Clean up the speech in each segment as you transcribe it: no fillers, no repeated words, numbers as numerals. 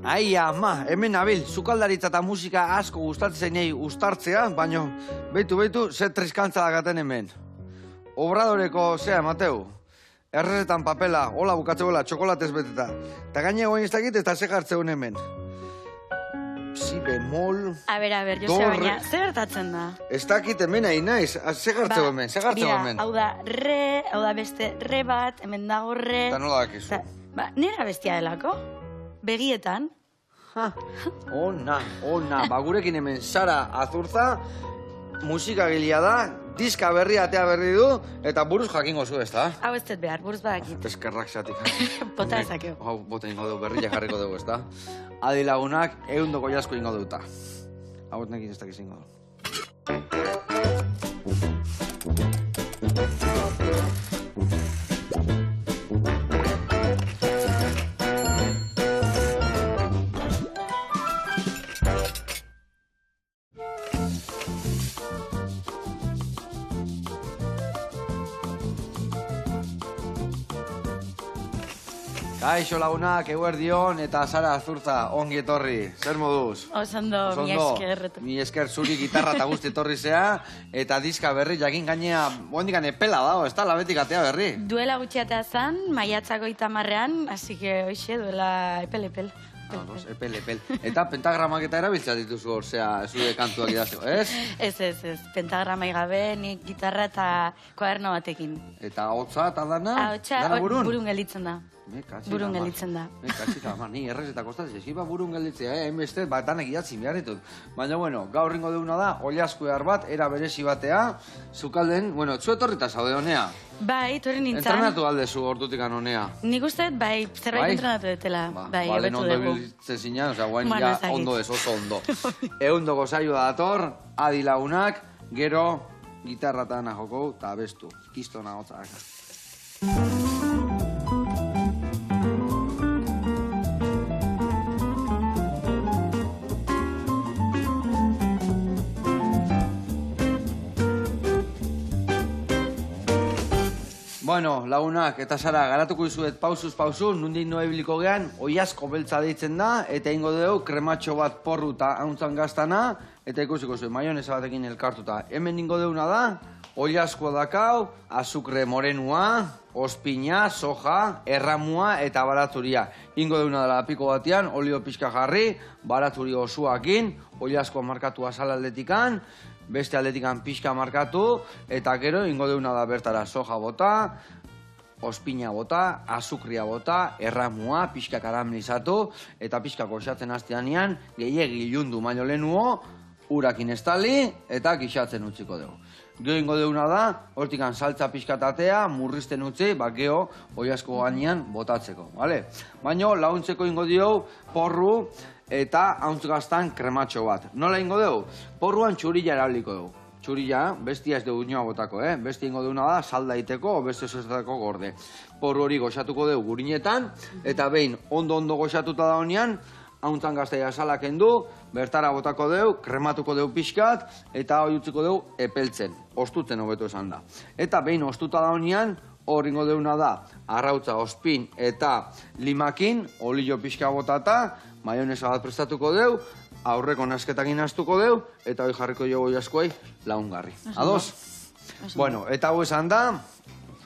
Aia, ma, hemen nabil, sukaldaritza eta musika asko gustatzen nahi ustartzea, baino, beitu, ze triskantza dagaten hemen. Obradoreko, zea, Mateu, errezetan papela, hola bukatzeuela, txokolatez beteta. Eta gaine goin ez dakit, eta ze jartzeun hemen. Si bemol... A ber, Jose, baina, zer gertatzen da? Ez dakit hemen nahi naiz, ze jartzeu hemen, ze jartzeu hemen. Hau da re, hau da beste re bat, hemen dago re... Eta nola dakizu? Nera bestia delako, begietan. Ona, gurekin hemen Sara Azurza, musikagilea da, diska berri atea berri du, eta buruz jakingo zu ez da? Hau ez dut behar, buruz badakit. Eskerrak zatik. Bota ezakeu. Hau, bota ingo dugu, berria jarriko dugu ez da? Adi lagunak, 100 jasko ingo duta. Hau nekin ez dakiz ingo dugu. Kaixo lagunak, eguerdion eta Sara Azurza, ongi etorri. Zer moduz? Osondo, mi esker. Mi esker zuri gitarra eta guzti etorri zea, eta diska berri jakin gainea, ondikan epela dago, ez da, labetik atea berri. Duela gutxiatea zan, maiatzako 30ean, así que hoxe duela epel. Epel. Eta pentagramak eta erabiltzea dituzu hor, zea, zure kantuak idazio, ez? Ez. Pentagramai gabe, nik gitarra eta koaderno batekin. Eta hotza eta dana? Hotza, burun gelditzen da. Burun gelditzen da. Mekatxika, ni errezeta kostatzen, eskipa burun gelditzea, hainbeste, danek idatzin behar ditut. Baina, bueno, gaur ringo deuna da, oliazko behar bat, era berezi batea, zukalden, bueno, zu etorrita zaude honea. Bai, torri nintzen. Entrenatu aldezu hortutikan honea. Nik uste, bai, zerbait entrenatu detela. Bai, hobetu dugu. Ondo zinean, oza, guain ja ondo ez, oso ondo. 100 saioa dator, adi lagunak, gero, gitarratan joko, eta abestu, kistona hotzak. Bueno, lagunak, eta Sara, garatuko izuet pausuz, nundik noa ibiliko gehan, oiazko beltza deitzen da, eta ingo dugu krematxo bat porru eta hauntzan gaztana, eta ikusiko zuen, maionesa batekin elkartuta. Hemen ingo duguna da, oiazko dakau, azukre morenua, ospina, soja, erramua eta baratzuria. Ingo duguna dela piko batean, olio pixka jarri, baratzuri osuakin, oiazko markatu azal aldetikan, beste aldetikan pixka markatu, eta gero ingo deuna da bertara soja bota, ospina bota, azukria bota, erramua, pixka karamelizatu, eta pixka goxatzen hasteanean, gehiegi ilundu baino lehenuo, urakin estali, eta gixatzen utziko dugu. Gero ingo deuna da, hortikan saltza pixkatatea, murrizten utzi, geho, oiazko gainean botatzeko, bale? Baina launtzeko ingo diogu porru, eta hauntz gaztan krematxo bat. Nola ingo dugu? Porruan txurila erabliko dugu. Txurila, bestia ez dugu nioa botako, Beste ingo duguna da, salda iteko, beste zezatako gorde. Porru hori goxatuko dugu gurinetan, eta behin ondo goxatuta da honean, hauntzan gaztaia salaken du, bertara botako dugu, krematuko dugu pixkat, eta hori utziko dugu epeltzen, ostutzen hobeto esan da. Eta behin ostuta da honean, hor ingo duguna da, arrautza, ospin eta limakin, olio pixka botata, maionesa bat prestatuko dugu, aurreko nasketakin astuko dugu, eta hori jarriko jo oiazkoei laungarri. Ados? Bueno, eta hau esan da,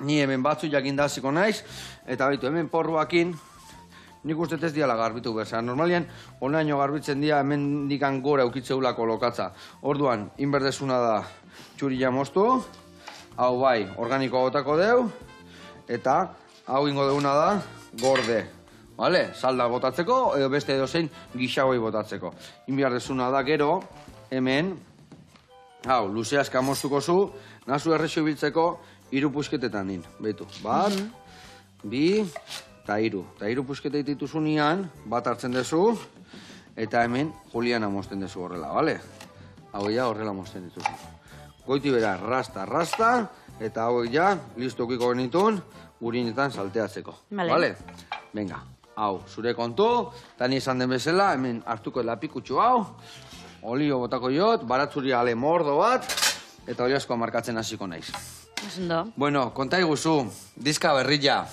ni hemen batzu jakindaziko naiz, eta baitu hemen porruakin, nik uste ez diala garbitu berza. Normalian, onaino garbitzen dira hemen dikan gora eukitzeulako lokatza. Orduan, inberdezuna da txurila moztu, hau bai, organikoa botako dugu, eta hau ingo duguna da gorde. Vale, salda botatzeko, edo beste edozein gixagoi botatzeko. Inberdezuna da gero, hemen, hau, luzeazka moztuko zu, nazu errexo ibiltzeko, 3 pusketetan din. Beitu, bat, bi, eta 3. Eta 3 puskete dituzunean, bat hartzen dezu, eta hemen juliana mozten dezu horrela, bale? Hau ja horrela mozten dituzu. Goiti bera, rasta, eta hau ja, listokiko genitun, gurinetan salteatzeko. Bale? Venga, hau, zure kontu, eta ni esan den bezala, hemen hartuko lapikutxu hau, olio botako jot, baratzuri ale mordo bat, eta hori asko markatzen hasiko naiz. Osondo. Bueno, konta iguzu, diska berrilla.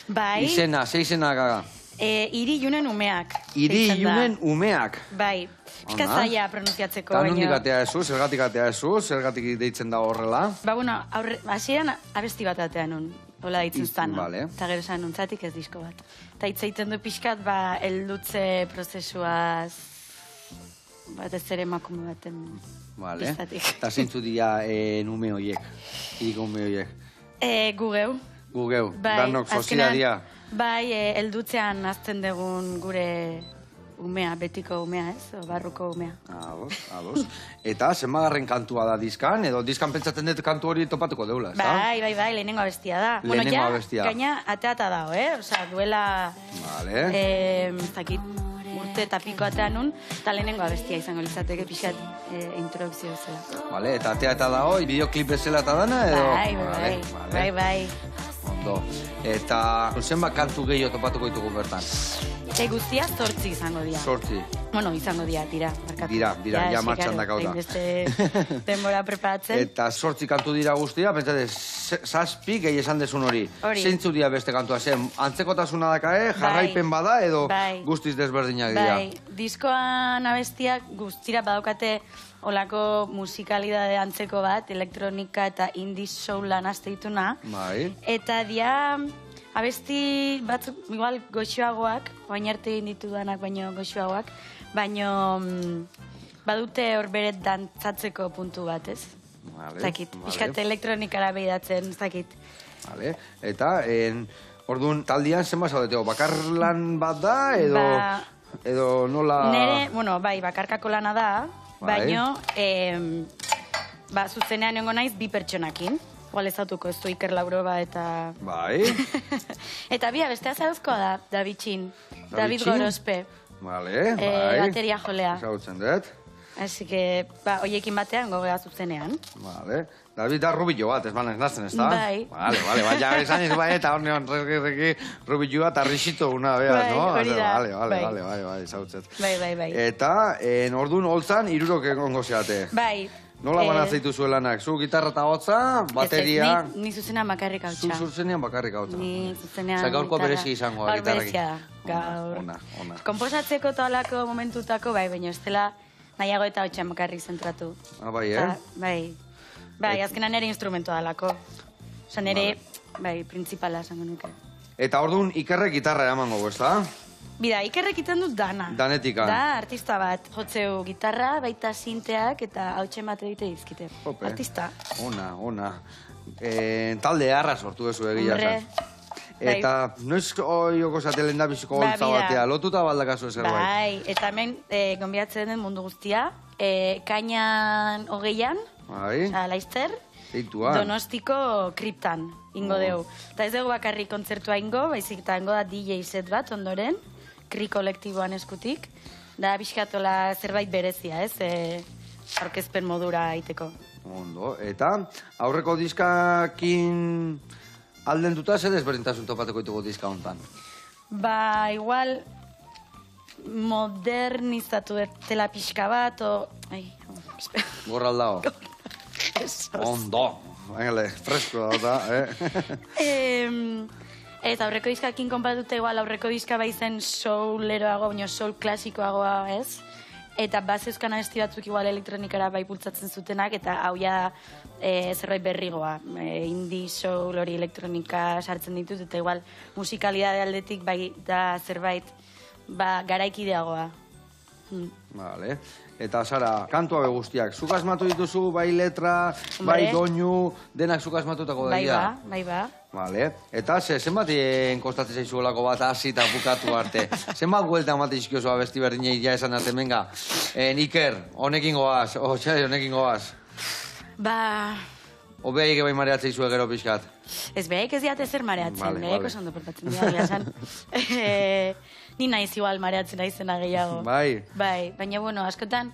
Bai. Izena, ze izena gaga? Hiri Junen umeak. Hiri deitzen da. Junen umeak. Bai, pixka Ona. zaila pronunziatzeko, Eta baina... nondik atea ezu, zergatik atea ezu, zergatik deitzen da horrela. Ba, bueno, hasieran abesti bat atean nun, hola deitzen zan. Vale. Eta gero esan nuntzatik ez disko bat. Eta hitz egiten du pixkat, ba, eldutze prozesuaz, batez ere emakume baten Vale. biztatik. Eta zeintzu dira nume horiek, hiriko ume horiek. Gu geu. Gu geu, Bai, danok azkenean, sozia dira. Bai, eldutzean azten dugun gure umea, betiko umea, ez? O, barruko umea. Ados. Eta zenbagarren kantua da diskan, edo diskan pentsatzen dut kantu hori topatuko deula, ez da? Bai, lehenengo abestia da. Lehenengo abestia. Gaina ateata dago, Osea, duela... Vale. Ez dakit, urte eta piko atean nun, eta lehenengo abestia izango litzateke pixat introdukzio zela. Vale, eta atea eta dago, bideoklip bezala eta dana, edo? Bai. Ondo. Eta zenbat kantu gehiago topatuko ditugu bertan? Guztia 8 izango dira. 8. Bueno, izango dira, barkatu. Dira, ja martxan dakauta. Beste denbora preparatzen. Eta 8 kantu dira guztia, pentsate, 7 gehi esan desun hori. Zeintzu dira beste kantua, zen, antzekotasuna dakae, jarraipen bada, edo guztiz desberdinak dira? Bai, diskoan abestiak guztira badaukate olako musikalidade antzeko bat, elektronika eta indie soulan azteituna. Bai. Eta dia abesti batzuk, igual goxoagoak, oain arte egin ditudanak baino goxoagoak, baino badute hor bere dantzatzeko puntu bat, ez? Zakit, pixkat elektronikara behidatzen, zakit. Vale, eta, orduan, taldian zenba zaudeteo, bakarlan bat da, edo nola... Nere, bueno, bai, bakarkako lana da, baino, zuzenean nengo naiz 2 pertsonakin. Igual ezautuko ez du Iker Lauroba eta... Bai. Eta bia, bestea zauzkoa da, David Gorospe. Vale, bai. Bateria jolea. Zautzen dut. Así que, oiekin batean gogea zuzenean. Vale. David da rubillo bat, ez baina nazten, ez da? Bai. Vale, ja esan ez bai, eta hornean reki rubillo bat arrisito una, beha, no? Hori da. Bai, zautzen. Bai. Eta, orduan holtzan, 3 egongo zeate. Bai. Nola banatzeitu zuelanak? Zu gitarra eta hotza, bateria... Ni zuzenean bakarrik hautsa. Zu zuzenean bakarrik hautsa. Ni zuzenean... Osa, gaurko berezi izango da gitarrekin. Gaur. Ona. Komposatzeko eta olako momentutako, bai, baina ez dela nahiago eta hotxan bakarrik zentratu. Bai, Bai, azkenan nire instrumentua dalako. Osa, nire, principala esango nuke. Eta orduan Ikerrek gitarra emango, ez da? Bida, Ikerrek iten dut dana. Danetika. Da, artista bat. Jotzeu gitarra, baita sinteak eta hautsen bat egite dizkite. Artista. Ona. Talde harra sortu ezu egia zen. Eta noiz oioko zatelen da biziko holtza batea, lotuta baldakazu ezer bai? Bai, eta hemen gonbiatzen den mundu guztia, kainan 20an, Laizter, Donostiko kriptan ingo deu. Eta ez dugu bakarrik kontzertua ingo, baizik eta ingo da DJ set bat ondoren, Kri kolektiboan eskutik, da bizkatola zerbait berezia, ez? Aurkezpen modura aiteko. Ondo, eta aurreko diskakin alden duta, zer desberdintasun topateko ditugu diska hontan? Ba, igual modernizatu dela pixka bat, Gorra aldao. Ondo. Engele, fresko da, Eta aurreko diskakin konpatute igual aurreko diska baizen souleroago, baina soul klasikoagoa, ez? Eta bazeuzkan abesti batzuk igual elektronikara bai bultzatzen zutenak, eta hau ja zerbait berrigoa. Indie, soul, hori elektronika sartzen ditut, eta igual musikalidade aldetik bai da zerbait garaikideagoa. Vale. Eta Sara, kantua be guztiak, zuk asmatu dituzu, bai letra, bai doinu, denak zuk asmatutako daia? Bai ba. Vale. Eta zenbat kostatzen zaizuelako bat hasi eta bukatu arte? Zenbat guelta ematen izkiozu abesti berdinei ja esan arte, menga? Iker, honekin goaz, honekin goaz. Ba... Obeaik ebai mareatzea izue gero pixkat? Ez behaik ez diate zer mareatzen, behaik oso ondo portatzen dira, esan. Ni naiz igual mareatzen naizena gehiago. Bai. Baina, bueno, askotan,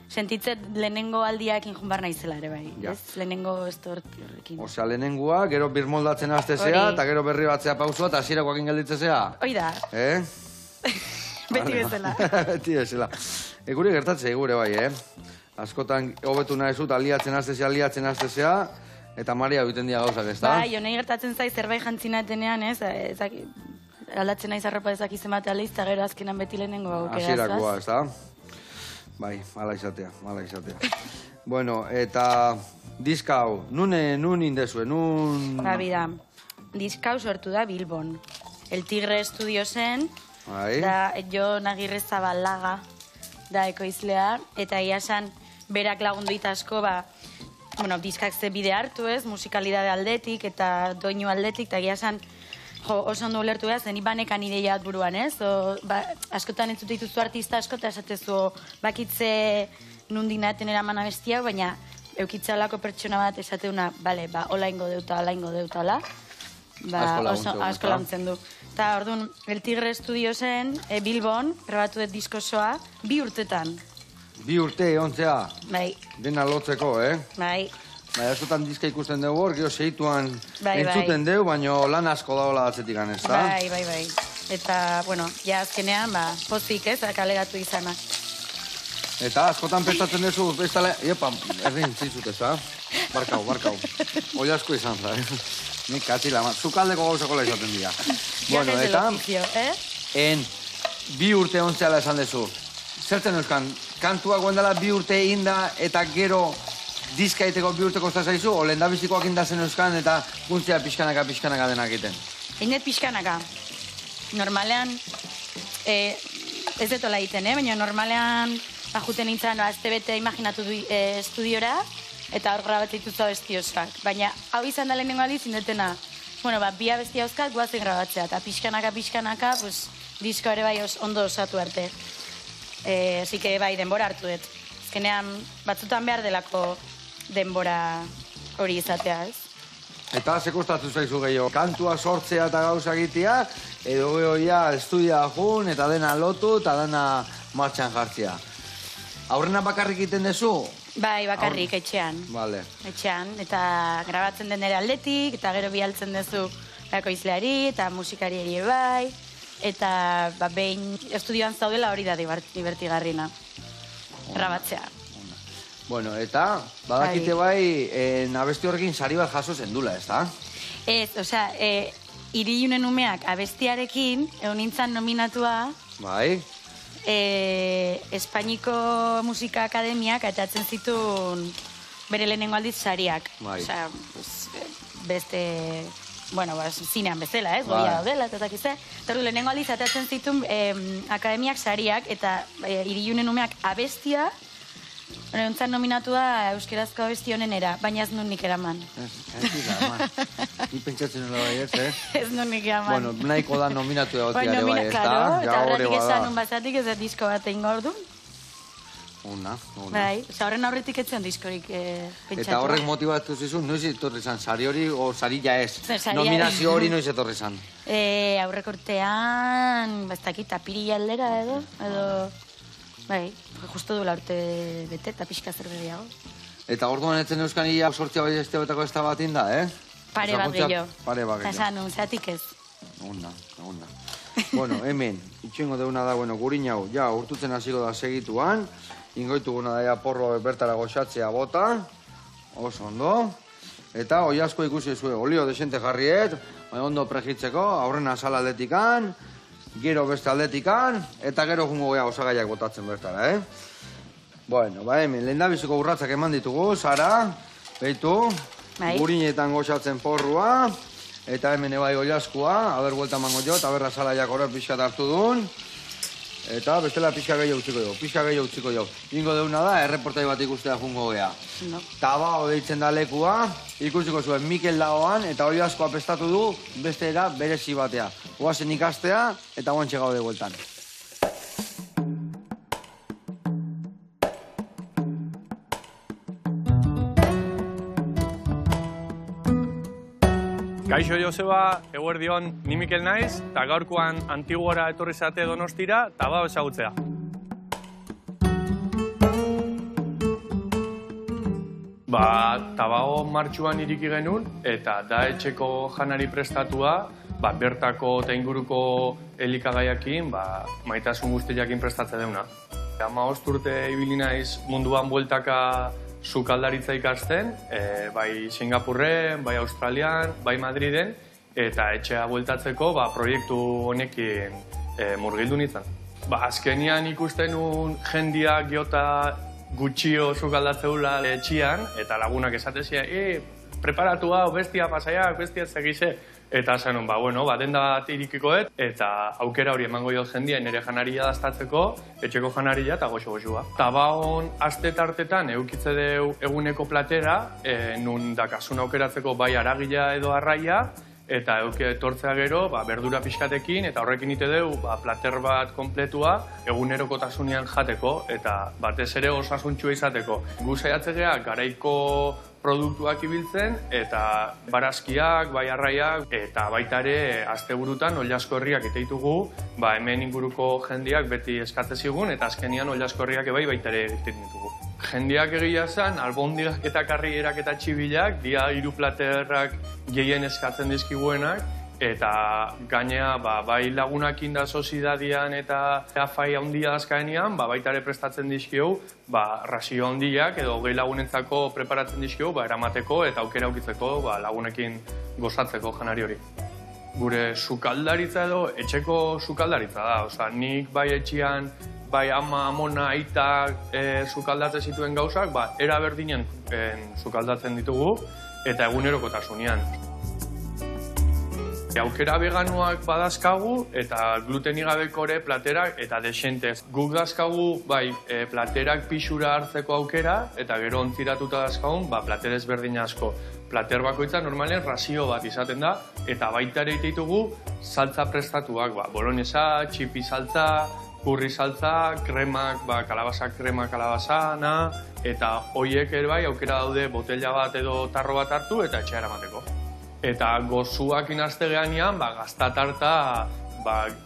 sentitzet lehenengo aldiakin junbar naizela ere, bai. Ez, lehenengo estortiorekin. Osea, lehenengoa, gero birmoldatzen aztezea, eta gero berri batzea pausua, eta hasierakoakin gelditzezea. Hoi da. Beti bezala. Beti bezala. Gure gertatzea, gure bai, Askotan, hobetu nahizut, aliatzen aztezea, eta Maria egiten dira gauzak, ez da? Bai, honei gertatzen zai zerbait jantzinatenean, ez? aldatzen naiz arropa dezakizen bat aleiz, eta gero azkenan beti lehenengo aukera. Hasierakoa, ez da? Bai, mala izatea. Bueno, eta diska hau, nun indezue, nun... Bida, diska hau sortu da Bilbon. El Tigre Studiosen, da Jon Agirrezabalaga da ekoizlea, eta iasan berak lagundu asko, diskak ze bide hartu ez, musikalidade aldetik eta doinu aldetik, eta iasan oso ondo ulertu behar, zen ibanekan ideia bat buruan ez, askotan entzute dituzu artista asko, eta esatezu bakitze nundik nahaten eraman abestia, baina eukitza olako pertsona bat esateuna, hola ingo deuta, asko laguntzen du. Eta orduan, El Tigre Studiosen, Bilbon, grabatu dut diskosoa, 2 urtetan. 2 urte, ontzea? Bai. Dena lotzeko, Bai. Bai, askotan diska ikusten dugu hor, gero segituan entzuten dugu, baina lan asko daola atzetik ganez, da? Bai. Eta, ja azkenean, pozik ez, kaleratu izana. Eta askotan prestatzen duzu, erdin zizut ez, Barkau. Oia asko izan, nik katzila, zukaldeko gauzakola izaten dira. Bueno, eta, 2 urte ontzeala esan duzu. Zertzen euskan, kantua guendala 2 urte inda eta gero diska egiteko 2 urte kostat zaizu, o lehendabizikoak indazen euskan eta guntzea pixkanaka denak egiten? Einet pixkanaka. Normalean, ez detola egiten, baina normalean juten nintzen, azte bete imaginatu du estudiora, eta hor grabatzen dituzu abestiosak. Baina hau izan da lehenengo aldiz indetena, 2 abestia euskat guazen grabatzea, eta pixkanaka, disko ere bai ondo osatu arte. Así que bai, denbora hartu dut. Azkenean, batzutan behar delako denbora hori izatea, ez? Eta sekostatu zaizu gehiago, kantua sortzea eta gauza egitea, edo gehoia estudia jun, eta dena lotu, eta dena martxan jartzea. Aurrena bakarrik egiten duzu? Bai, bakarrik, etxean. Vale. Etxean, eta grabatzen den ere aldetik, eta gero bialtzen duzu ekoizleari, eta musikari ere bai, eta behin estudioan zaudela hori da divertigarrina. Grabatzea. Bueno, eta badakite bai, abesti horrekin sari bat jaso zendula, ez da? Ez, Iriunen umeak abestiarekin, egon nintzen nominatua, bai, Espainiko Musika Akademiak atatzen zituen bere lehenengo aldiz sariak. Osea, beste, zinean bezala, ez? Goia daudela, eta takize. Eta lehenengo aldiz atatzen zituen akademiak sariak, eta Iriunen umeak abestia, Ontzan nominatu da euskerazko abesti honenera, baina ez nun nik eraman. Ez dira, ama. Ni pentsatzen nola bai ez, Ez nun nik eraman. Bueno, nahiko da nominatu egotia ere bai ez da. Eta horretik esan nun bazatik ez da disko bat egin gordu. Ona. Bai, horren aurretik etzen diskorik pentsatu. Eta horrek motivatu zizun, noiz etorri zan, sari hori o sari ja ez? Nominazio hori noiz etorri zan? Aurrek urtean, bastakit, apiri aldera edo... Bai, justo duela urte bete eta pixka zer begiago. Eta orduan etzen euskan ia sortzia bai este betako ez da bat inda, Pare bat gehiago. Pare bat gehiago. Eta esan, zeatik ez. Ona. Bueno, hemen, itxengo deuna da, gurin hau, ja, urtutzen hasiko da segituan, ingoituguna da, porro bertara goxatzea bota, oso ondo, eta oi asko ikusi zuen, olio desente jarriet, ondo pregitzeko, aurrena sala aldetikan, gero beste aldetikan, eta gero jungo gea osagaiak botatzen bertara, Bueno, hemen, lehendabiziko urratzak eman ditugu, Sara, behitu, gurinetan goxatzen porrua, eta hemen ebai oilaskua, haber buelta mango jo, eta berra salaiak horret pixka hartu duen, eta bestela pixka gehiago utziko jo. Ingo deuna da, erreportai bat ikustea jungo gea. Tabao deitzen da lekua, ikusiko zuen Mikel dagoan, eta oilaskoa pestatu du, beste era berezi batea. Oazen ikastea, eta guantxe gaude bueltan. Kaixo Joseba, eguerdion, ni Mikel naiz, eta gaurkoan Antiguora etorri zate Donostira, Tabao ezagutzea. Tabao martxuan iriki genuen, eta da etxeko janari prestatua, bertako eta inguruko elikagaiakin, maitasun guztiakin prestatze deuna. 15 urte ibili naiz munduan bueltaka sukaldaritza ikasten, bai Singapurren, bai Australian, bai Madriden, eta etxea bueltatzeko proiektu honekin murgildu nintzen. Azkenian ikusten nun jendiak jota gutxio sukaldatzeula etxian, eta lagunak esatezia, preparatu hau, bestia pasaiak, bestia segize. Eta zen, denda bat irikikoet, eta aukera hori emango jo jendia nire janaria daztatzeko, etxeko janaria eta goxo-goxua. Tabaon aste tartetan eukitze deu eguneko platera, nun dakasun aukeratzeko bai aragila edo arraia, eta etortzea gero berdura pixkatekin, eta horrekin ite deu plater bat kompletua egunerokotasunean jateko, eta batez ere osasuntxua izateko. Gu saiatzea garaiko produktuak ibiltzen, eta barazkiak, bai arraiak, eta baita ere asteburutan oilasko herriak iteitugu, hemen inguruko jendiak beti eskatze zigun, eta azkenian oilasko herriak baita ere egiten ditugu. Jendiak egia zen, albondigak eta karrierak eta txibilak, dia 3 platerrak gehien eskatzen dizkiguenak, eta gainea bai lagunakin da soziedadian eta afai handia azkaenean, baita ere prestatzen dizkigu, rasio handiak edo 20 lagunentzako preparatzen dizkigu, eramateko eta aukera aukitzeko lagunekin gozatzeko janari hori. Gure sukaldaritza edo etxeko sukaldaritza da, nik bai etxian, bai ama, amona, aitak sukaldatzen zituen gauzak, era berdinen sukaldatzen ditugu eta egunerokotasunean. Aukera veganuak badazkagu eta glutenik gabeko ere platerak eta desentez. Guk dazkagu platerak pixura hartzeko aukera eta gero ontziratuta dazkagun plater ezberdin asko. Plater bakoitza normalen rasio bat izaten da eta baita ere ditugu saltza prestatuak. Bolonesa, txipi saltza, kurri saltza, kremak, kalabasa krema kalabasana eta hoiek ere aukera daude botella bat edo tarro bat hartu eta etxea eramateko. Eta gozuak inazte gehanean, gaztatarta,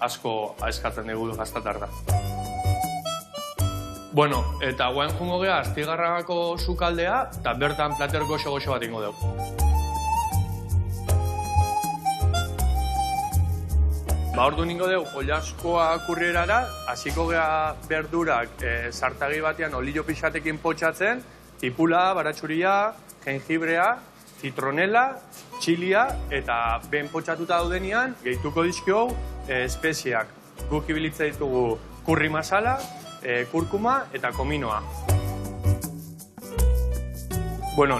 asko eskatzen dugu gaztatarta. Eta guain jungo geha, Astigarragako sukaldea, eta bertan plater goxo-goxo bat ingo dugu. Ordu ningo dugu, oilaskoa kurrierara, hasiko geha berdurak sartagi batean olio pixatekin potxatzen, tipula, baratxuria, jengibrea, citronela, txilia eta ben potxatuta daudenean gehituko dizkio espeziak. Guk ibilitza ditugu kurri masala, kurkuma eta kominoa.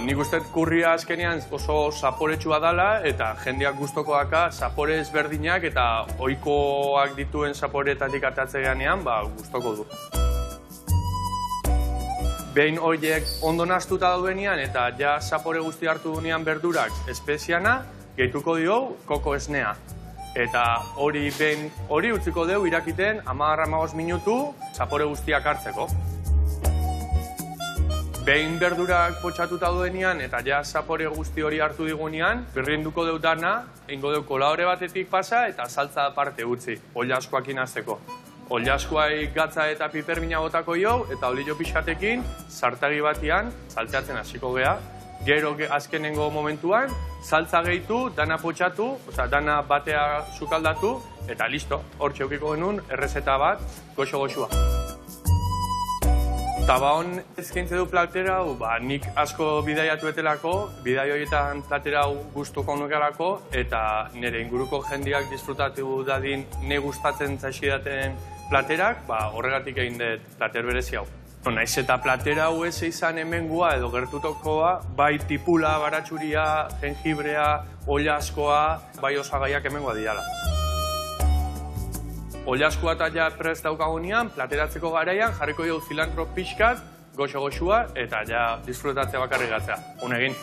Nik uste kurria azkenean oso zaporetsua dela eta jendeak gustoko daka zapore ezberdinak eta ohikoak dituen zaporetatik atatze ganean gustoko du. Behin horiek ondo naztuta daudenean eta ja zapore guzti hartu dunean berdurak espeziana, gehituko dio koko esnea. Eta hori utziko dugu irakiten 10-15 minutu zapore guztiak hartzeko. Behin berdurak potxatuta duenean eta ja zapore guzti hori hartu digunean, berrinduko dugu dana, ingo dugu kolaore batetik pasa eta saltza aparte utzi, oilaskoakin azteko. Oilaskoai gatza eta pipermina botako jo, eta olio pixatekin, sartagi batean, saltzeatzen hasiko geha. Gero azkenengo momentuan, saltza gehitu, dana potxatu, dana batea sukaldatu, eta listo, hor txeukiko genuen, errezeta bat, goxo-goxua. Tabaon eskaintze du platera hau, nik asko bidaiatu etelako, bidai horietan platera hau gustuko nukelako, eta nire inguruko jendeak disfrutatu dadin ne gustatzen zaxidaten platerak, horregatik egin dut plater berezi hau. Naiz eta platera hau ez izan hemengua edo gertutokoa, bai tipula, baratxuria, jengibrea, oilaskoa, bai osagaiak hemengua diala. Oilaskoa eta ja prest daukagunean, plateratzeko garaian, jarriko dugu zilantro pixkat, goxo-goxua, eta ja disfrutatzea bakarrik gatzea. Honegin.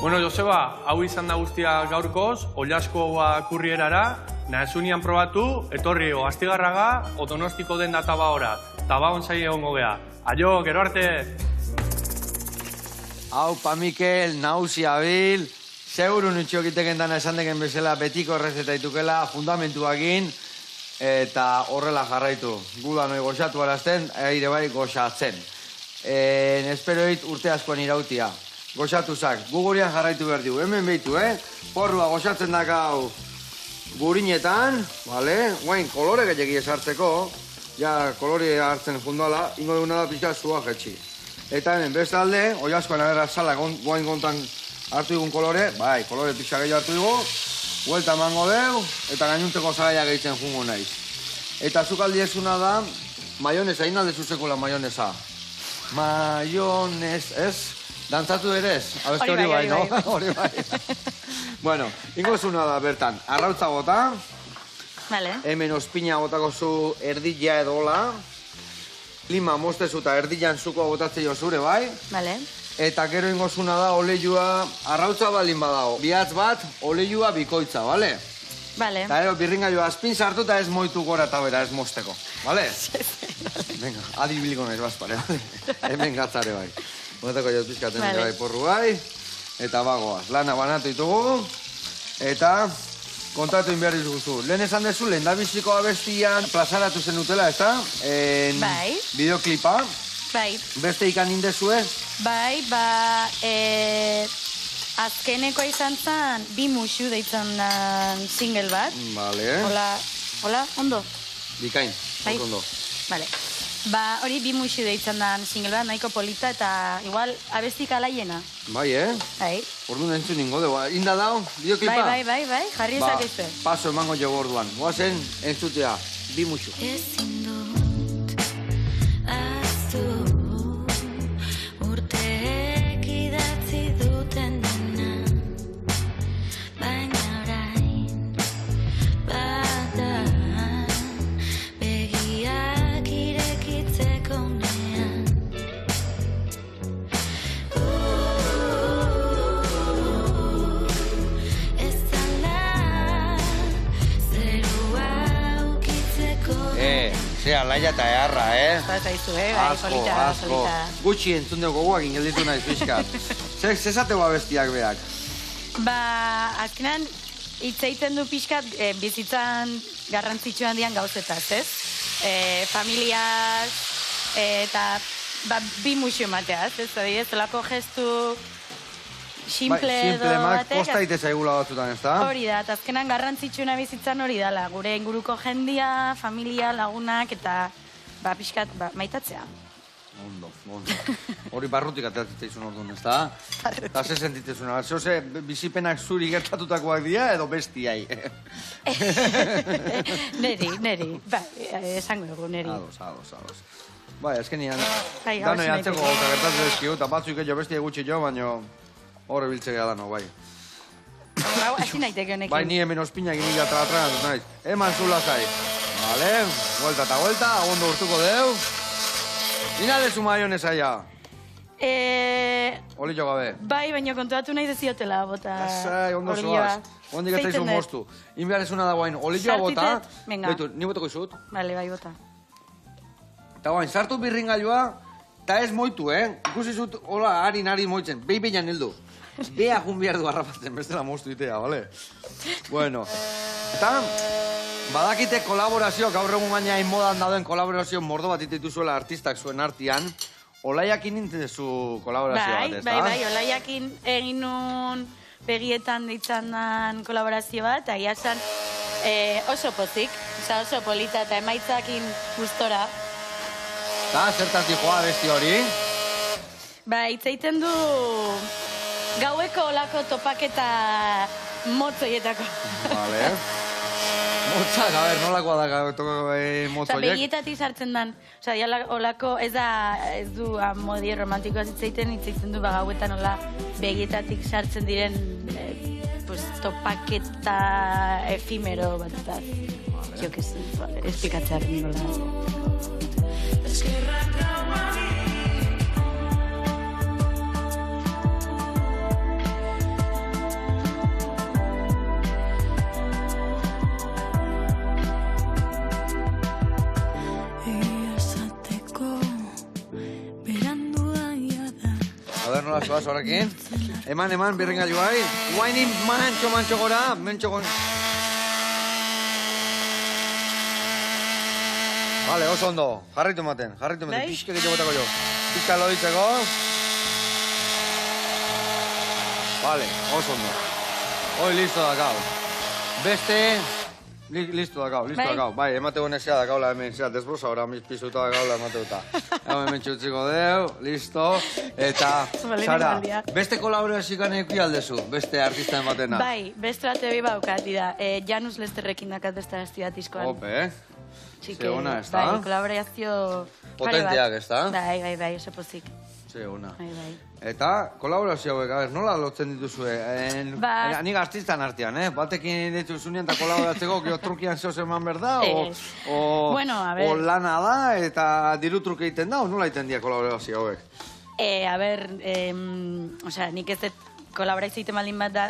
Joseba, hau izan da guztia gaurkoz, oilaskoa kurrierara, nahezunian probatu, etorri Astigarraga, Donostiko denda Tabaora. Tabaon zai egongo geha. Aio, gero arte! Aupa, Mikel, nausia bil, seguru nintxokiteken dana esan deken bezala betiko errezeta ditukela, fundamentuakin, eta horrela jarraitu. Guda noi goxatu arazten, aire bai goxatzen. Esperoit urte askoan irautia. Goxatuzak, gugurian jarraitu behar dugu, hemen behitu, porrua goxatzen dakau gurinetan, guain kolore gehiagia esartzeko, ja kolore hartzen fundoala, ingo duguna da pixka zua jetxi. Eta hemen beste alde, oiazkoan agerra sala guain kontan hartu digun kolore, bai, kolore pixa gehiago hartu digu, huelta emango deu, eta gainunteko zagaia gehitzen jungo naiz. Eta zuk aldiezuna da, maionesa, inalde zuzekula maionesa. Maionez, ez? Dantzatu ere ez? Abeste hori bai, no? Hori bai. Bueno, ingozuna da bertan, arrautza bota, hemen ospina botako zu erdilla edo hola, lima mostezu eta erdilan zuko botatzei zure, bai? Eta gero ingozuna da oleioa arrautza balin badago. Bihatz bat, oleioa bikoitza, bale? Eta gero birringailua azpin sartu eta ez moitu gora eta bera, ez mosteko, bale? Venga, adibiliko nahiz bazpare, bale? Hemen gatzare bai. Honetako jauz pizkaten bai porru bai. Eta bagoaz, lana banatu ditugu. Eta kontatu inbehar dizuguzu. Lehen esan dezu, lehen da biziko abestian plazaratu zen utela, ez da? Bai. Bideoklipa. Bai. Beste ikan indezue? Bai, azkeneko izan zen, bi musu deitzen single bat. Bale. Hola, ondo? Bikain, ondo. Bale. Hori bi musu deitzen den single bat, nahiko polita eta igual abestik alaiena. Bai, Bai. Orduan entzun ningo dugu. Inda dao, bideoklipa? Bai, jarri ezak ezue. Paso emango jo orduan. Goazen, entzutea, bi musu. Ezin dut, aztu, urteek idatzi duten dena, baina orain, bada, begiak irekitzeko unean. Ez zala, zerua ukitzeko. Zea, laia eta eharra, Eta izu, bai, polita. Asko. Gutxi entzun dugu gogoak ingelditu nahiz pixkat. Zezateko abestiak beak? Azkenan, hitzeiten du pixkat bizitzan garrantzitsuan dian gauzetaz, ez? Familiaz, eta bi musu emateaz, ez? Zelako gestu simple edo batek. Kosta ite zaigula batzutan, ez da? Hori da, eta azkenan garrantzitsuna bizitzan hori dala. Gure inguruko jendia, familia, lagunak, eta pixkat maitatzea. Ondo. Hori barrutik ateratzen orduan, ez da? Eta ze sentitzen, ze bizipenak zuri gertatutakoak dira edo bestiai? Neri, esango dugu, neri. Ados. Bai, azkenian, Bai, danoi antzeko gauza gertatzen ezkiu, eta batzuk jo bestia gutxi jo, baina horre biltzea dano, bai. Hasi naiteke honekin. Bai, ni hemen ospinak inila tragan dut naiz. Eman zula zai. Vale, vuelta eta vuelta, ondo urtuko deu. Ina dezu maionesa ja. Olio gabe. Bai, baina kontuatu nahi deziotela bota. Zai, ondo zoaz. Ondik ez daizu moztu. Inbiar ezuna da guain, olioa bota. Beitu, ni botako izut. Bale, bai, bota. Eta guain, sartu birringailua, eta ez moitu, Ikusi zut, hola, harin moitzen. Behin hildu. Bea jun behar du harrapatzen, bestela moztu itea, bale? Bueno, eta badakite kolaborazio, gaur egun gaina modan dauden kolaborazio mordo bat dituzuela artistak zuen artian. Olaiakin nintezu kolaborazio bat, ez da? Bai, Olaiakin egin nun begietan ditzan dan kolaborazio bat, eta iasan oso pozik, oso polita eta emaitzakin gustora. Eta, zertatik joa besti hori? Ba, itzaiten du gaueko olako topaketa motzoietako. Vale. Motzak, a ber, nolakoa da motzoiek? Begietatik sartzen dan. Osa, olako, ez du amodi romantikoa zitzaiten, itzaiten du gauetan hola begietatik sartzen diren topaketa efimero bat eta jo que sí, esplikatzeak nola. A ver, nola zoaz horrekin. Eman, birringailu bai. Guainin mantxo gora, Vale, oso ondo. Jarritu ematen. Pixka egite botako jo. Pixka loditzeko. Vale, oso ondo. Hoi listo da, gau. Beste Listo dakau. Bai, emateko nezea dakaula hemen, zera, desbrosa ora pisuta dakaula emateuta. Hemen txutziko deu, listo. Eta, Sara, beste kolaborazioan eki aldezu, beste artista ematena. Bai, beste bat ebi baukat, da. Janus Lesterrekin dakat beste azti bat izkoan. Ope, ze ona, ez da? Bai, kolaborazio... Potenteak, ez da? Bai, oso pozik. Ze ona. Bai. Eta, kolaborazio hauek, nola lotzen dituzue? Nik artistan artean, batekin dituzunean eta kolaboratzeko, gero trukian zehoz eman berda, o lana da, eta diru truke egiten da, o nola egiten dira kolaborazio hauek? Nik ez dut kolaborazio egiten baldin bat da,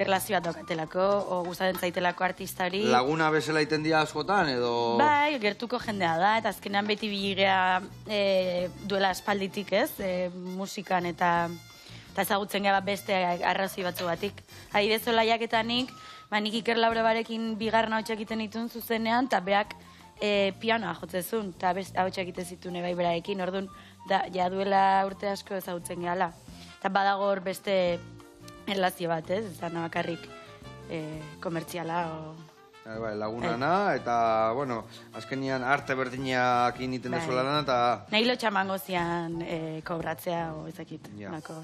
erlazio bat daukatelako, o gustatzen zaitelako artistari. Laguna bezala egiten dira askotan, edo... Bai, gertuko jendea da, eta azkenean beti biligea duela aspalditik, ez? Musikan eta ezagutzen gara beste arrazoi batzu batik. Adibidez, olaiaketanik, nik Iker Laure barekin bigarren hau egiten ditun zuzenean, eta beak pianoa jotzezun, eta hau egiten zituen bai beraekin, orduan, ja duela urte asko ezagutzen gehala. Eta badago hor beste erlazio bat, ez? Ez da bakarrik komertziala, Bai, lagunana, eta, bueno, azkenian arte berdinak initen dezuela lana, eta... Nahi lotxamango zian kobratzea, o ezakit.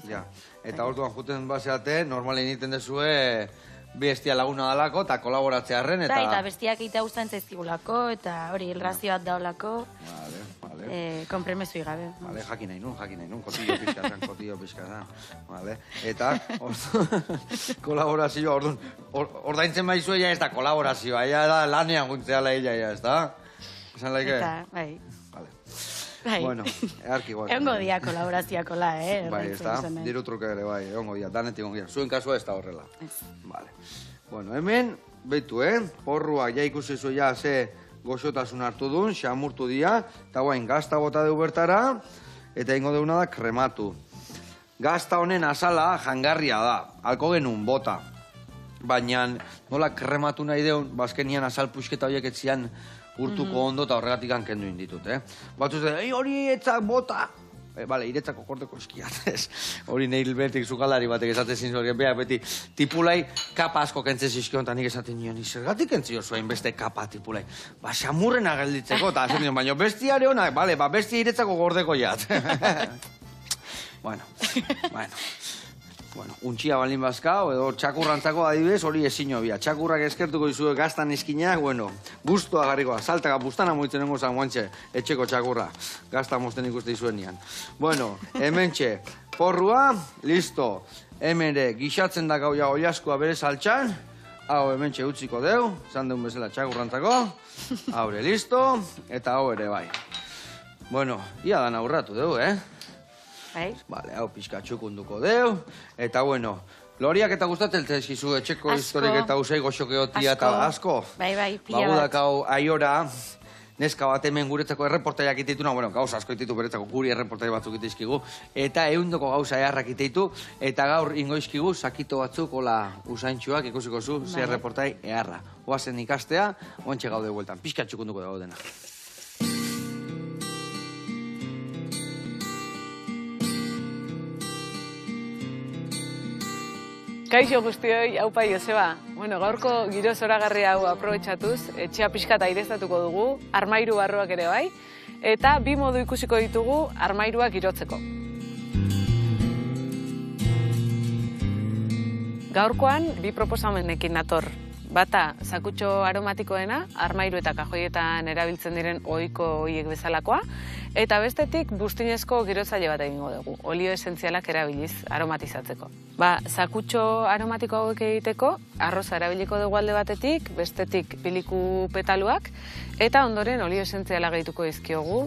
Ja. Eta orduan juten baseate, normalen initen dezue bestia laguna dalako, eta kolaboratzearen, eta... Eta bestiak egitea guztan zaizkigulako, eta hori, erlazio bat daolako. Vale. Konpremezui gabe. Vale, jakin nahi nun, kotillo pixkazan. Vale, eta, kolaborazioa, ordaintzen baizue, ja ez da kolaborazioa, ja da lanean guntzeala ella, ja, ez da? Esan laike? Eta, bai. Vale. Bueno, earki guai. Egongo dia kolaborazioakola, Bai, ez da, diru truke ere, bai, egongo dia, danetik egongo dia. Zuen kasua ez da horrela. Vale. Bueno, hemen, beitu, porrua, ja ikusi zu, ja, ze goxotasun hartu duen, xamurtu dia, eta guain, gazta bota deu bertara, eta ingo deuna da krematu. Gazta honen azala jangarria da, alko genuen bota. Baina nola krematu nahi deun, bazkenian azal puxketa horiek etzian urtuko ondo eta horregatik hankendu inditut, Batzuz hori etzak bota! Bale, iretzako korteko eskiat, hori neil betik zukalari batek esaten zintzorien, beti tipulai kapa asko kentzen zizkion, eta nik esaten nion, zergatik kentzio zuen beste kapa tipulai. Ba, xamurrena gelditzeko, eta zen nion, baina bestiare honak, bale, bestia iretzako gordeko jat. Bueno, untxia balin bazkao, edo txakurrantzako adibidez, hori ezin obia. Txakurrak eskertuko izue gaztan eskinak, guztua garrikoa, saltaka bustana moitzen nengo zan guantxe, etxeko txakurra. Gazta mosten ikuste izuen nian. Bueno, hemen txe, porrua, listo. Hemen ere, gixatzen da gau ja oiaskoa bere saltxan. Hau hemen txe utziko deu, zan deun bezala txakurrantzako. Haure, listo, eta hau ere bai. Bueno, ia dan aurratu deu, Vale, hau pixka txukunduko deu. Eta, bueno, loriak eta gustatzen zizkizu etxeko historik eta usai goxokeotia eta asko. Bai, pila bat. Bagudak hau aiora, neska bat hemen guretzako erreportaiak itituna, gauza asko ititu beretzako guri erreportai batzuk itizkigu, eta ehundoko gauza eharrak ititu, eta gaur ingoizkigu sakito batzuk, hola usaintxuak ikusiko zu, ze erreportai eharra. Oazen ikastea, oantxe gaude bueltan, pixka txukunduko dago dena. Kaixo guztioi, haupa Joseba. Gaurko giro zoragarri hau aprobetxatuz, etxea pixka eta aireztatuko dugu, armairu barruak ere bai, eta bi modu ikusiko ditugu armairuak girotzeko. Gaurkoan, bi proposamenekin nator. Bata, zakutxo aromatikoena, armairu eta kajoietan erabiltzen diren ohiko horiek bezalakoa, eta bestetik buztinezko girotzaile bat egingo dugu, olio esentzialak erabiliz aromatizatzeko. Zakutxo aromatiko hauek egiteko, arroza erabiliko dugu alde batetik, bestetik biliku petaluak, eta ondoren olio esentziala gehituko dizkiogu,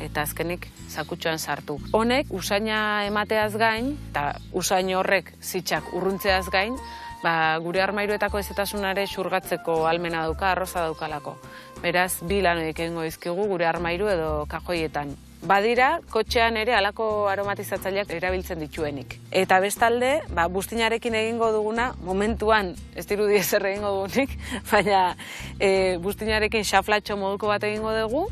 eta azkenik zakutxoan sartu. Honek, usaina emateaz gain, eta usain horrek zitsak urruntzeaz gain, gure armairuetako ezetasunare xurgatzeko almena dauka, arroza daukalako. Beraz, bi lan egingo dizkigu gure armairu edo kajoietan. Badira, kotxean ere halako aromatizatzaileak erabiltzen dituenik. Eta bestalde, buztinarekin egingo duguna, momentuan, ez dirudi ezer egingo dugunik, baina buztinarekin xaflatxo moduko bat egingo dugu,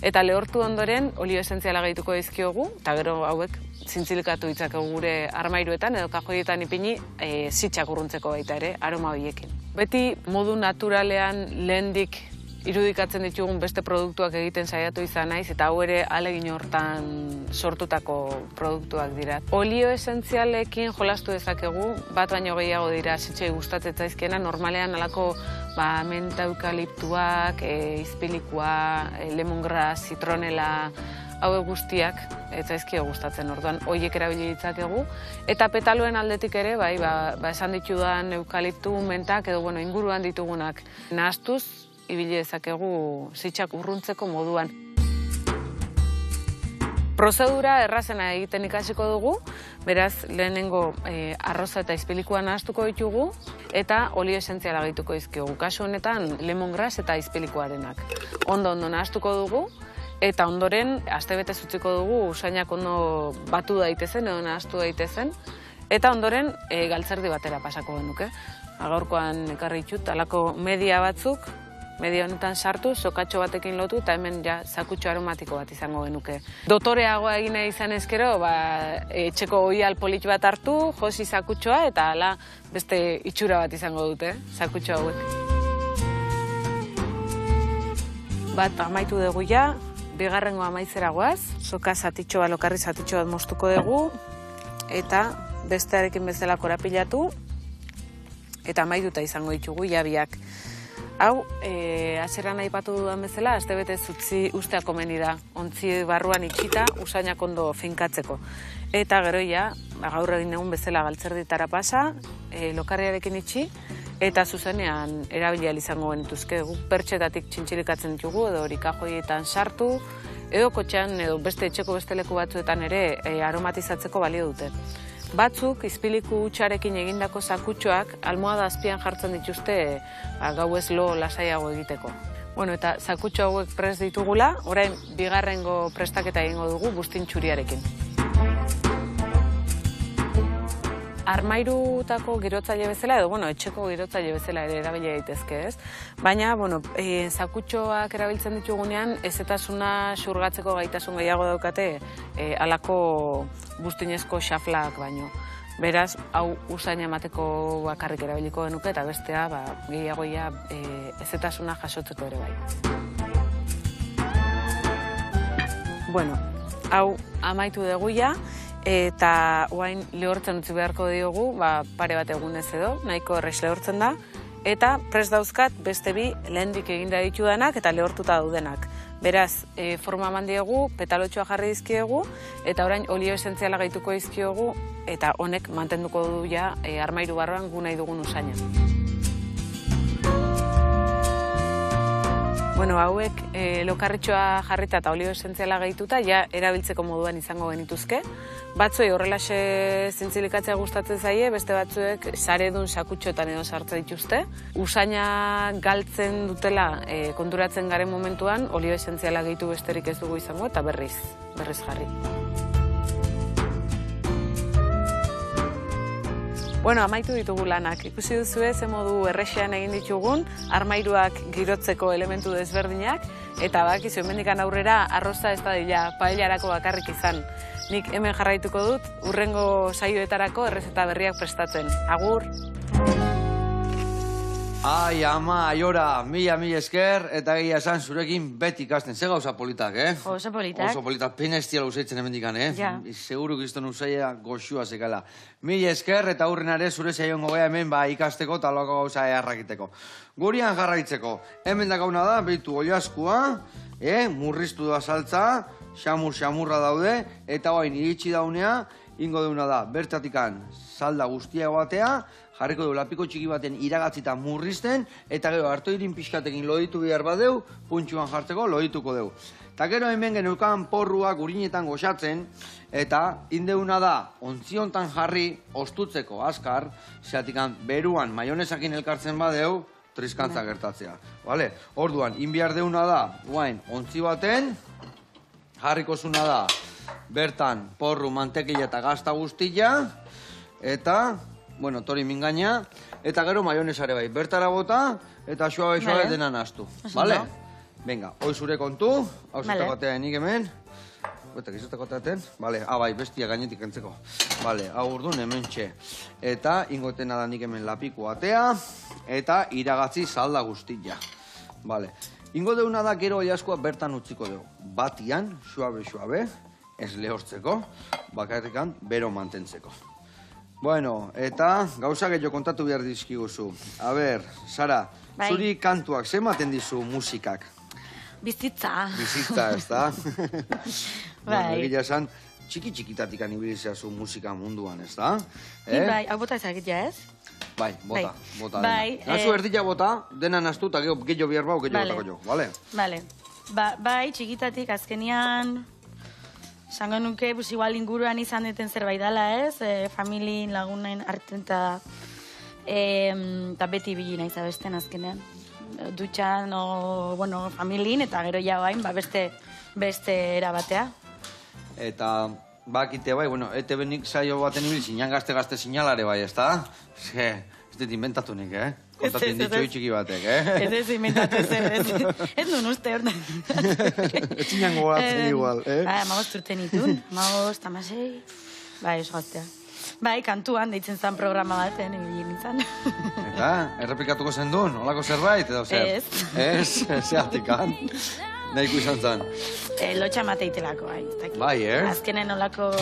eta lehortu ondoren olio esentziala gehituko dizkiogu, eta gero hauek zintzilikatu ditzakegu gure armairuetan edo kajoietan ipini zitsak urruntzeko baita ere, aroma horiekin. Beti modu naturalean lehendik irudikatzen ditugun beste produktuak egiten saiatu izan naiz, eta hau ere ahalegin hortan sortutako produktuak dira. Olio esentzialekin jolastu dezakegu, bat baino gehiago dira zitzei gustatzen zaizkiena, normalean alako menta eukaliptuak, izpilikua, lemongrass, zitronela, hauek guztiak ez zaizkio gustatzen, orduan horiek erabili ditzakegu. Eta petaloen aldetik ere, esan ditudan eukaliptu, mentak, edo inguruan ditugunak nahastuz, ibili dezakegu zitsak urruntzeko moduan. Prozedura errazena egiten ikasiko dugu, beraz lehenengo arroza eta izpilikoa nahaztuko ditugu, eta olio esentziala gehituko dizkiogu. Kasu honetan lemongrass eta izpilikoarenak. Ondo nahaztuko dugu, eta ondoren astebete utziko dugu usainak ondo batu daitezen edo nahaztu daitezen, eta ondoren galtzerdi batera pasako genuke. Gaurkoan ekarri ditut alako media batzuk, media honetan sartu, sokatxo batekin lotu, eta hemen ja zakutxo aromatiko bat izango genuke. Dotoreagoa egine izan ezkero, etxeko oial polit bat hartu, josi zakutxoa, eta hala beste itxura bat izango dute, zakutxo hauek. Bat amaitu dugu ja, bigarrengo amaitzera goaz, soka zatitxo bat, lokarri zatitxo bat moztuko dugu, eta bestearekin bezala korapilatu, eta amaituta izango ditugu jabiak. Hau, hasieran aipatu dudan bezala, astebete ustea komeni da, ontzi barruan itxita, usainak ondo finkatzeko. Eta gero ja, gaur egin egun bezala galtzerditara pasa, lokarriarekin itxi, eta zuzenean erabilia izango genituzke. Guk pertsetatik txintxilikatzen ditugu, edo hori kajoietan sartu, edo kotxean, edo beste etxeko beste leku batzuetan ere aromatizatzeko balio dute. Batzuk, izpiliku hutsarekin egindako zakutxoak, almohada azpian jartzen dituzte gauez lo lasaiago egiteko. Eta zakutxo hauek prest ditugula, orain bigarrengo prestaketa egingo dugu buztin txuriarekin. Armairutako girotzaile bezala, edo etxeko girotzaile bezala ere erabilia daitezke, ez? Baina, zakutxoak erabiltzen ditugunean, ezetasuna xurgatzeko gaitasun gehiago daukate halako buztinezko xaflak baino. Beraz, hau usain emateko bakarrik erabiliko genuke, eta bestea gehiagoia ezetasuna jasotzeko ere bai. Hau amaitu dugu ja, eta oain lehortzen utzi beharko diogu, pare bat egunez edo, nahiko errex lehortzen da, eta prest dauzkat beste bi lehendik eginda ditudanak eta lehortuta daudenak. Beraz, forma eman diegu, petalotxoa jarri dizkiegu, eta orain olio esentziala gehituko dizkiogu, eta honek mantenduko du ja armairu barruan gu nahi dugun usaina. Hauek lokarritxoa jarrita eta olio esentziala gehituta, ja erabiltzeko moduan izango genituzke. Batzuei horrelaxe zintzilikatzea gustatzen zaie, beste batzuek saredun sakutxoetan edo sartzen dituzte. Usaina galtzen dutela konturatzen garen momentuan, olio esentziala gehitu besterik ez dugu izango, eta berriz jarri. Amaitu ditugu lanak. Ikusi duzue ze modu errexean egin ditugun, armairuak girotzeko elementu desberdinak, eta bakizu hemendikan aurrera arroza ez dadila paellarako bakarrik izan. Nik hemen jarraituko dut, hurrengo saioetarako errezeta berriak prestatzen. Agur! Ai, ama, aiora, mila esker, eta egia esan zurekin beti ikasten. Ze gauza politak, Oso politak. Oso politak, pena ez diala usaitzen hemendikan, Ja. Seguru gizton usaia goxua zekala. Mila esker, eta hurrenare zure saiongo gea hemen ikasteko eta loko gauza eharrakiteko. Gurian jarraitzeko, hemen dakauna da, behitu oliaskua, murriztu da saltza, xamurra daude, eta oain iritsi daunea, ingo deuna da, bertatikan salda guztia batea, jarriko du lapiko txiki baten iragatzita murrizten, eta gero hartu irin pixkatekin loditu behar badeu, puntxuan jartzeko lodituko deu. Eta gero hemen geneukan porruak urinetan goxatzen, eta indeuna da, ontzi hontan jarri ostutzeko azkar, zeatikan beruan maionesakin elkartzen badeu, triskantza gertatzea. Orduan, inbiar deuna da, guain, ontzi baten, jarriko zuna da, bertan porru, mantekila eta gazta guztia, eta, tori mingaina, eta gero maionesare bai, bertara bota, eta suabe denan astu. Venga, hoi zure kontu, hau zeta batea enik hemen, Eta gizotako taten? Bale, bai, bestia gainetik entzeko. Bale, hau urdun hemen txe. Eta ingotena da nik hemen lapiko atea, eta iragatzi salda guztia. Bale, ingo deuna da gero oiaskoa bertan utziko dugu. Batian, suabe, ez lehortzeko, bakarrikan bero mantentzeko. Bueno, eta gauza gehiago kontatu behar dizkiguzu. A ber, Sara, zuri kantuak, ze ematen dizu musikak? Bizitza. Bizitza, ez da? Bai. Egia esan, txiki-txikitatik anibilizea zu musika munduan, ez da? Bai, hau bota ezagitea, ez? Bai, bota Bai, dena. Nazu erdila bota, dena naztu, eta gehiago bihar bau, gehiago botako jo, bale? Bale. Bai, txikitatik azkenian, esango nuke, igual inguruan izan duten zerbait dela, ez? Familien, lagunen arten eta beti bilina izabesten azkenean. Dutxan, familien, eta gero jau hain, beste erabatea. Eta bakite bai, ETV nik saio baten ibil, zinan gazte sinalare bai, ez da? Ez dut inventatu nik, Kontatzen ditxo txiki batek, Ez inventatu zer, ez duen uste hor. Ez zinan gogatzen igual, Magoz turten itun, magoz, tamasei, bai, esgaztea. Bai, kantuan, deitzen zan programa baten, ibili nintzen. Eta, errepikatuko zen duen, olako zerbait, edo zer? Ez. Zeatikan. Nahiko izan zen. Lotxa mateitelako, Bai, Azkenen olako...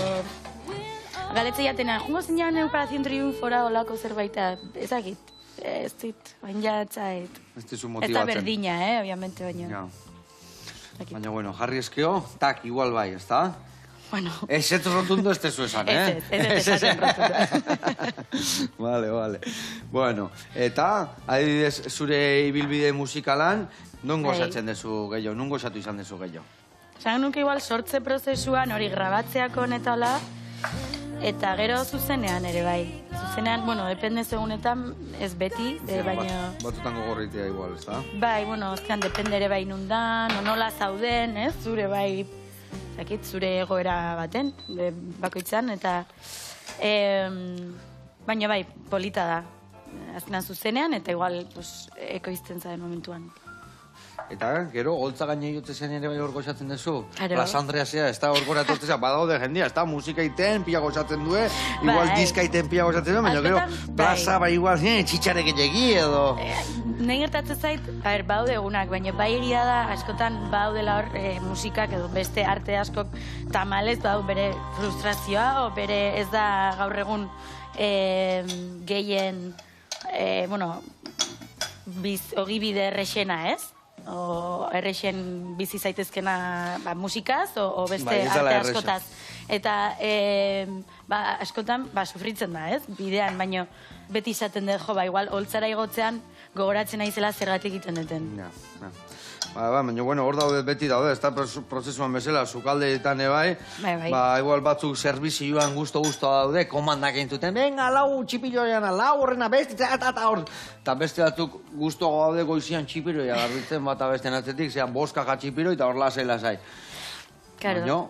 Galetze jatena, jungo zinean Operación Triunfora olako zerbaita, ezagit, ez dit, bain jatzait. Ez dizu motibatzen. Ez da berdina, obviamente, baina. Baina, bueno, jarri eskeo, tak, igual bai, ez da? Bueno. Ez ez rotundo ez tezu esan, Ez esaten rotundo. Vale. Bueno, eta, adibidez, zure ibilbide musikalan, non gozatzen dezu gehiago, non gozatu izan dezu gehiago? Zan nuke igual sortze prozesuan hori grabatzeako netala, eta gero zuzenean ere bai. Zuzenean, depende zegunetan, ez beti, baina... Batzutan gogorritea igual, ez da? Bai, azkenan depende ere bai nundan, nola zauden, ez? Zure bai, zure egoera baten, bakoitzan, eta... Baina bai, polita da. Azkenan zuzenean, eta igual ekoizten zaren momentuan. Eta, gero, holtza gaine jote zen ere bai hor gozatzen dezu? Claro. Las Andrea zea, ez da hor gora etortzea, badaude jendia, ez da musika iten, pila gozatzen due, igual diska iten pila gozatzen due, baina gero, plaza bai igual, txitxarek egegi edo... Nahi gertatzen zait, baude egunak, baina bai egia da, askotan baudela hor musikak edo beste arte askok tamalez bau bere frustrazioa, o bere ez da gaur egun gehien, ogibide errexena, ez? O errexen bizi zaitezkena musikaz, o beste arte askotaz. Eta askotan sufritzen da, ez? Bidean, baina beti izaten dut, igual, holtzara igotzean gogoratzen naizela zergatik egiten duten. Baina, hor daude, beti daude, ez da prozesuan bezala, sukaldeetan ebai, igual batzuk servizioan gusto daude, komandak entzuten, venga, lau txipilloiana, lau horrena besti, eta hor. Eta beste batzuk gusto daude goizian txipiroia, garbitzen bat abesten atzetik, zean boskaka txipiroi, eta hor lasai. Baina,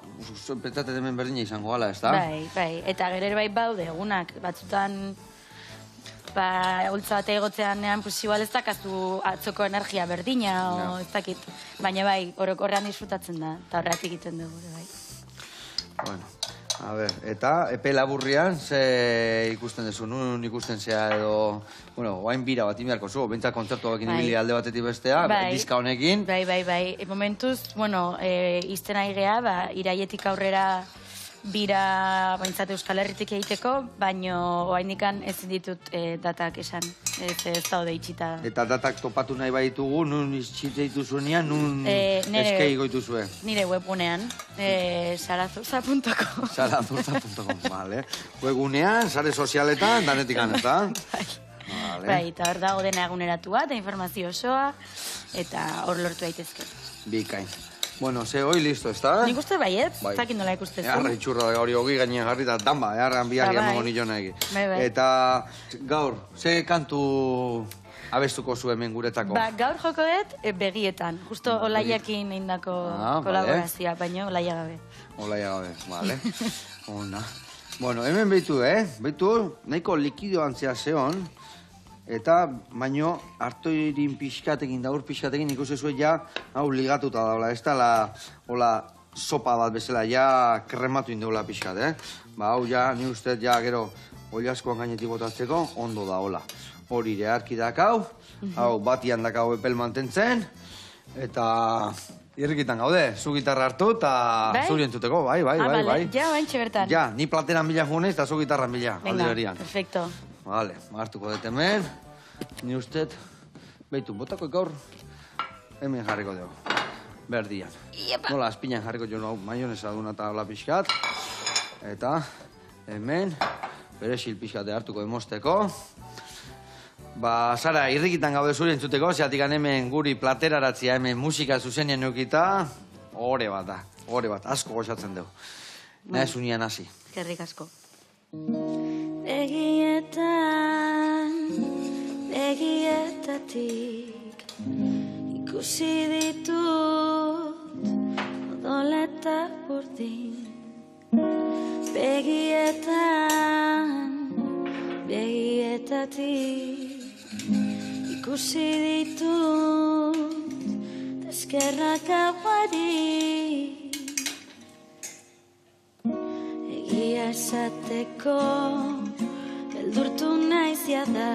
pentsatzen hemen berdina izango gala, ez da? Bai, eta gero bai baude, egunak, batzutan... holtza bat egotzean igual ez dakazu atzoko energia berdina, o ez dakit. Baina bai, horrean disfrutatzen da, eta horretik egiten dugu, bai. Bueno, a ber, eta epe laburrian, ze ikusten dezu, nun ikusten zea edo... oain bira bat imiarko zu, bentsat kontzertu bakin ibili alde batetik bestea, diska honekin. Bai. Momentuz, izten ari geha, iraietik aurrera bira baintzat Euskal Herritik egiteko, baino oaindikan ezin ditut datak esan, ez daude itxita. Eta datak topatu nahi baitugu, nun itxite dituzuenean, nun eskei goituzue? Nire webgunean, sarazurza.com. Sarazurza.com, vale. Webgunean, sare sozialetan, danetikan, ez da? Bai, eta hor dago dena eguneratua, eta informazio osoa, eta hor lortu daitezke. Bikain. Bueno, hoi listo, ez da? Nik uste baiet, zakin nola ikustezu. Arra itxurra da hori hogi gainean jarri eta danba, arran biharri amongo nilona egi. Eta gaur, ze kantu abestuko zu hemen guretako? Gaur joko dut begietan, justo Olaiakin eindako kolaborazioa, baina Olaia gabe. Olaia gabe, vale. Ona. Bueno, hemen behitu, nahiko likidoan zea zeon, eta baino hartoirin pixkatekin, daur pixkatekin ikusi zuen ja, hau ligatuta daula, ez da, hola, sopa bat bezala, ja krematu indeula pixkat, Ba, hau ja, ni uste, ja, gero, oilaskoan gainetik botatzeko, ondo da, hola. Hori ere harki dakau, hau batian dakau epel mantentzen, eta irrikitan gaude, zu gitarra hartu eta zuri entzuteko, bai. Ja, baintxe bertan. Ja, ni plateran bila junez eta zu gitarran bila, alde horian. Perfecto. Vale, hartuko dut hemen, ni uste, behitu, botako gaur, hemen jarriko dugu, berdian. Nola, azpinan jarriko jo hau maionesa duna eta hola pixkat, eta hemen, perexil pixkate hartuko emosteko. Ba, Sara, irrikitan gaude zuri entzuteko, zeatik hemen guri plateraratzia hemen musika zuzenien eukita, ore bat, asko goxatzen dugu. Nahez unian hasi. Eskerrik asko. Begietatik ikusi ditut odoleta burdin. Begietatik ikusi ditut eskerrak aguari. Egia esateko beldurtu naiz jada,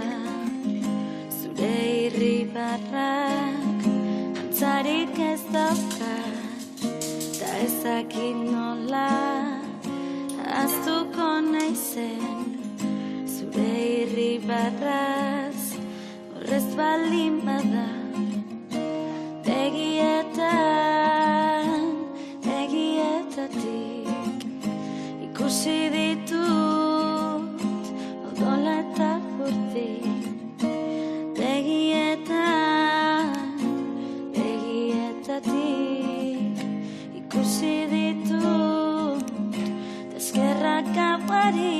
zure irribarrak antzarik ez daukat, eta ezakit nola ahaztuko naizen, zure irribarraz horrez baldin bada. Begietatik ikusi ditut odola eta burdin. Begietatik ikusi ditut eskerrak aguari.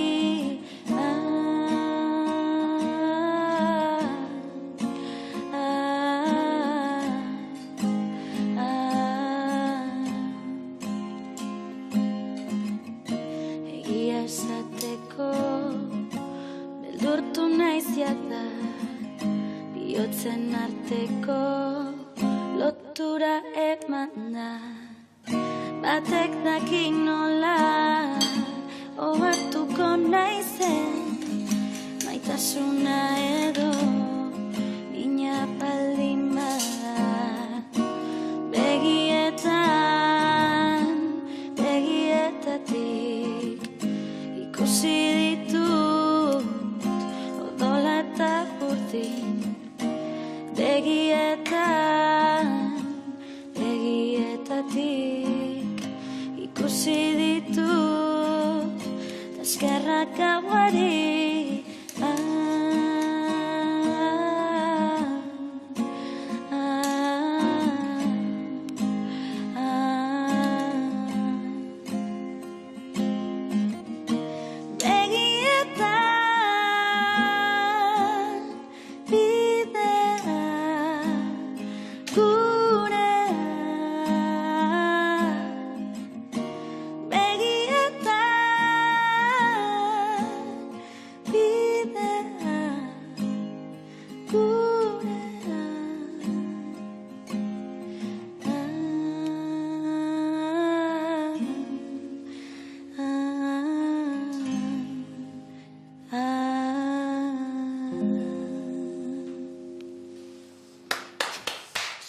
Egia esateko beldurtu naiz jada, bihotzen arteko lotura emana. Batek dakik nola ohartuko naizen, maitasuna edo mina baldin bada. Begietatik ikusi ditut odola eta burdin. Begietatik ikusi ditut eskerrak aguari.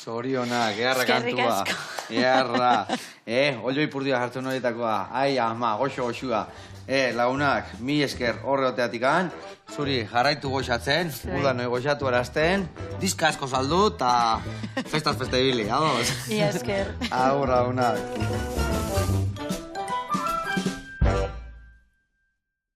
Zorionak, eharra kantua. Eharra. Olio ipurdia jartzen horietakoa. Ai, ama, goxo-goxua. Lagunak, mi esker horre oteatikan. Zuri jarraitu goxatzen, udan noi goxatu erazten. Diska asko saldu eta festaz festa ibili, ados? Mi esker. Agur, lagunak.